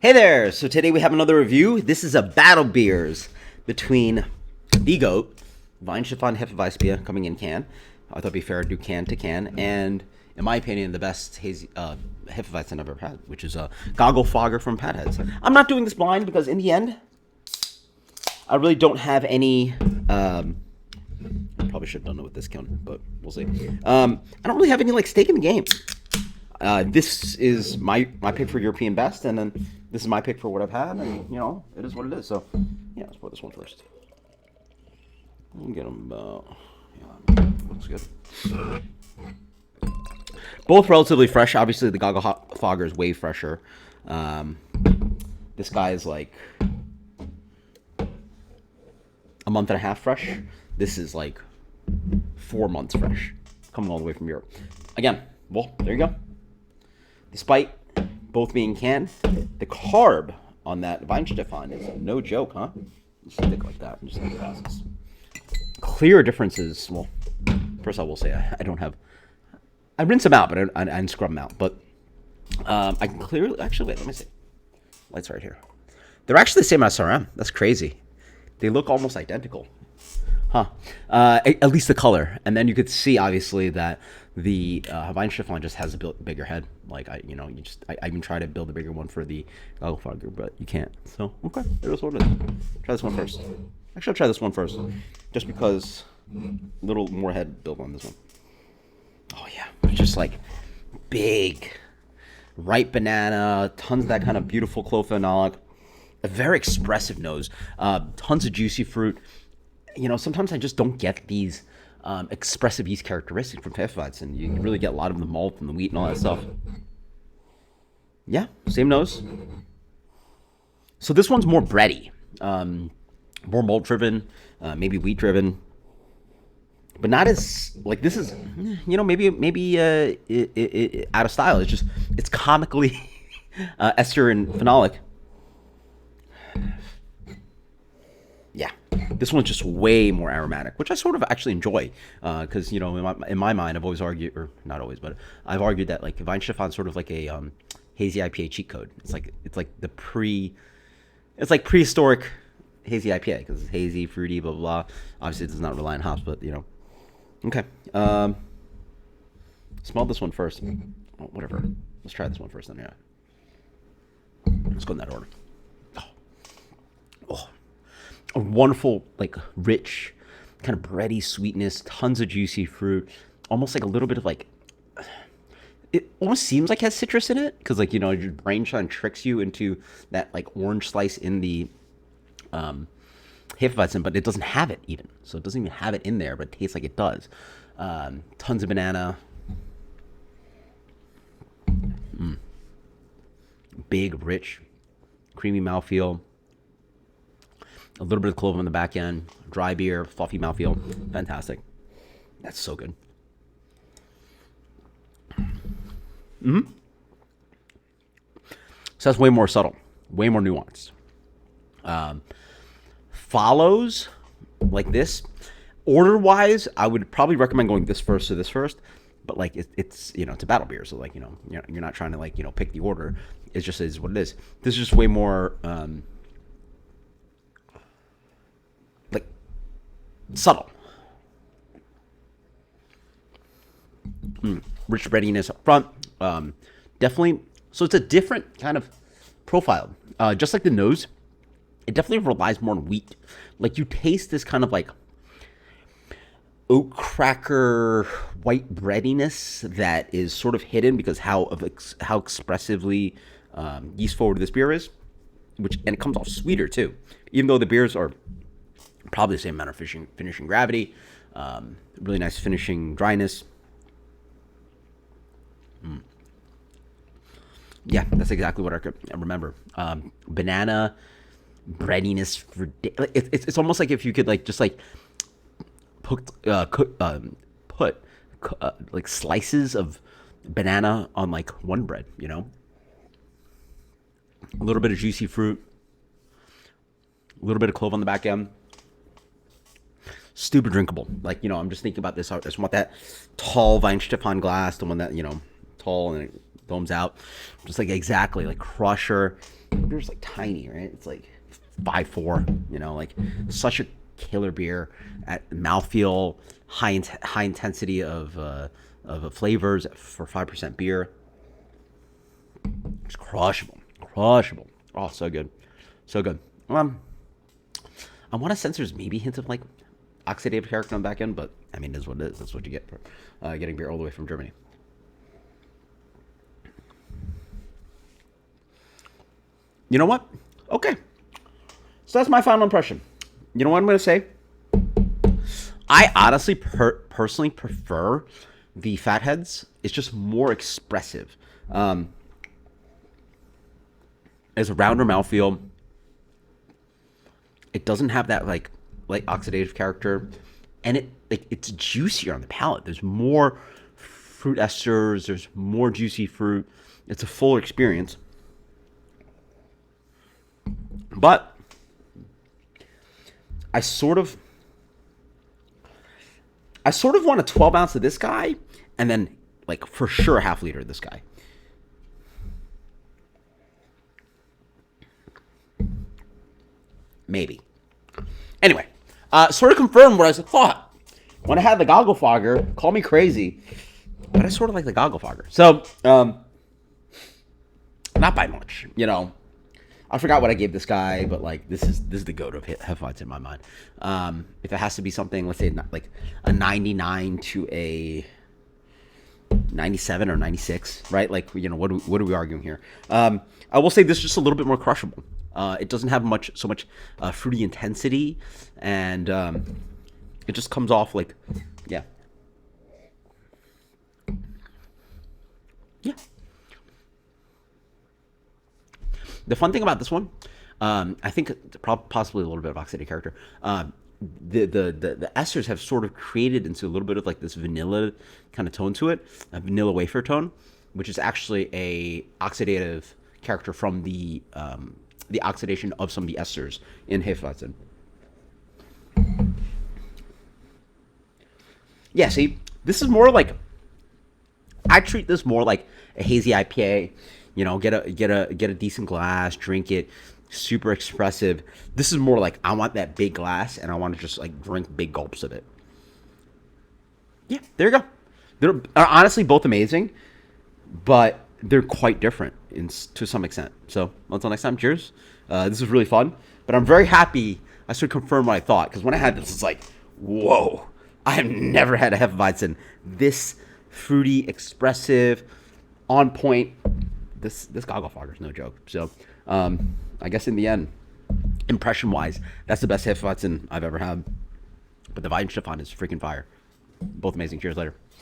Hey there! So today we have another review. This is a battle beers between the GOAT, Weihenstephaner Hefeweizens coming in can. I thought it'd be fair to do can to can. And in my opinion, the best hazy Hefeweizen I've ever had, which is a Goggle Fogger from Patheads. I'm not doing this blind because in the end, I really don't have any... probably should have done it with this counter, but we'll see. I don't really have any stake in the game. This is my pick for European best, and then this is my pick for what I've had, and it is what it is. So yeah, let's pour this one first. We'll get them about. Yeah, looks good. Both relatively fresh. Obviously, the Goggle Fogger is way fresher. This guy is like a month and a half fresh. This is like 4 months fresh, coming all the way from Europe. Again, well, there you go. Despite both being canned, the carb on that Weihenstephaner is no joke, huh? Just stick like that and just let it pass. Clear differences. Well, first I will say I don't have. I rinse them out, but I didn't scrub them out. But I can clearly. Actually, wait. Let me see. Lights right here. They're actually the same SRM. That's crazy. They look almost identical. Huh. At least the color. And then you could see, obviously, that the Weihenstephaner just has a bigger head. Like, I even tried to build a bigger one for the Goggle Fogger, but you can't. So, okay. There's what it is. Try this one first. Actually, I'll try this one first. Just because a little more head built on this one. Oh, yeah. It's just like big, ripe banana, tons of that kind of beautiful clophenolic, a very expressive nose, tons of juicy fruit. Sometimes I just don't get these expressive yeast characteristics from Hefeweizens. You really get a lot of the malt and the wheat and all that stuff. Yeah, same nose. So this one's more bready, more malt driven, maybe wheat driven, but not as this is maybe out of style. It's comically ester and phenolic. Yeah, this one's just way more aromatic, which I sort of actually enjoy, because in my mind I've always argued, or not always, but I've argued that Weihenstephaner is sort of like a hazy IPA cheat code. It's like prehistoric hazy IPA because it's hazy, fruity, blah blah blah. Obviously, it does not rely on hops, but okay. Smell this one first. Oh, whatever. Let's try this one first, then. Yeah. Let's go in that order. Oh. A wonderful, rich, kind of bready sweetness, tons of juicy fruit, almost like a little bit of it almost seems like it has citrus in it, because your brain kind of tricks you into that orange slice in the Hefeweizen, but it doesn't have it even. So it doesn't even have it in there, but it tastes like it does. Tons of banana. Big, rich, creamy mouthfeel. A little bit of clove on the back end, dry beer, fluffy mouthfeel, fantastic. That's so good. So that's way more subtle, way more nuanced. Follows like this. Order-wise, I would probably recommend going this first to this first, but it's it's a battle beer, so you're not trying to pick the order. It just is what it is. This is just way more. Subtle. Rich breadiness up front. Definitely. So it's a different kind of profile. Just like the nose, it definitely relies more on wheat. You taste this kind of oat cracker white breadiness that is sort of hidden because how expressively yeast forward this beer is, and it comes off sweeter too. Even though the beers are probably the same amount of finishing gravity, really nice finishing dryness. Yeah, that's exactly what I remember. Banana breadiness for it's almost like if you could put slices of banana on one bread. A little bit of juicy fruit, a little bit of clove on the back end. Stupid drinkable. I'm just thinking about this. I just want that tall Weihenstephaner glass, the one that, tall and thumbs out. Just like exactly like Crusher. Beer's like tiny, right? It's like 5.4. You know, like such a killer beer at mouthfeel, high intensity of flavors for 5% beer. It's crushable, crushable. Oh, so good, so good. I want to sense there's maybe hints of like oxidative character on the back end, but I mean, that's what it is. That's what you get for getting beer all the way from Germany. You know what? Okay. So that's my final impression. You know what I'm going to say? I honestly personally prefer the Fatheads. It's just more expressive. As a rounder mouthfeel. It doesn't have that like oxidative character, and it's juicier on the palate. There's more fruit esters. There's more juicy fruit. It's a full experience. But I sort of want a 12 ounce of this guy, and then like for sure a half liter of this guy. Maybe. Anyway, sort of confirmed what I thought. When I had the Goggle Fogger, call me crazy, but I sort of like the Goggle Fogger. So, not by much, you know. I forgot what I gave this guy, but like this is the goat of Hefeweizens in my mind. If it has to be something, let's say like a 99 to a 97 or 96, right? Like, you know, what are we arguing here? I will say this is just a little bit more crushable. It doesn't have so much fruity intensity, and it just comes off like, yeah. The fun thing about this one, I think possibly a little bit of oxidative character. The esters have sort of created into a little bit of like this vanilla kind of tone to it, a vanilla wafer tone, which is actually a oxidative character from the oxidation of some of the esters in Hefeweizen. Yeah, see, this is more like, I treat this more like a hazy IPA. You know, get a decent glass, drink it, super expressive. This is more like I want that big glass and I want to just like drink big gulps of it. Yeah, there you go. They're honestly both amazing, but they're quite different to some extent. So until next time, cheers. This was really fun, but I'm very happy I sort of confirmed what I thought, because when I had this, it's like, whoa, I have never had a Hefeweizen this fruity, expressive, on point. This Goggle Fogger is no joke. So I guess in the end, impression wise, that's the best Hefeweizen I've ever had. But the Weihenstephaner is freaking fire. Both amazing. Cheers later.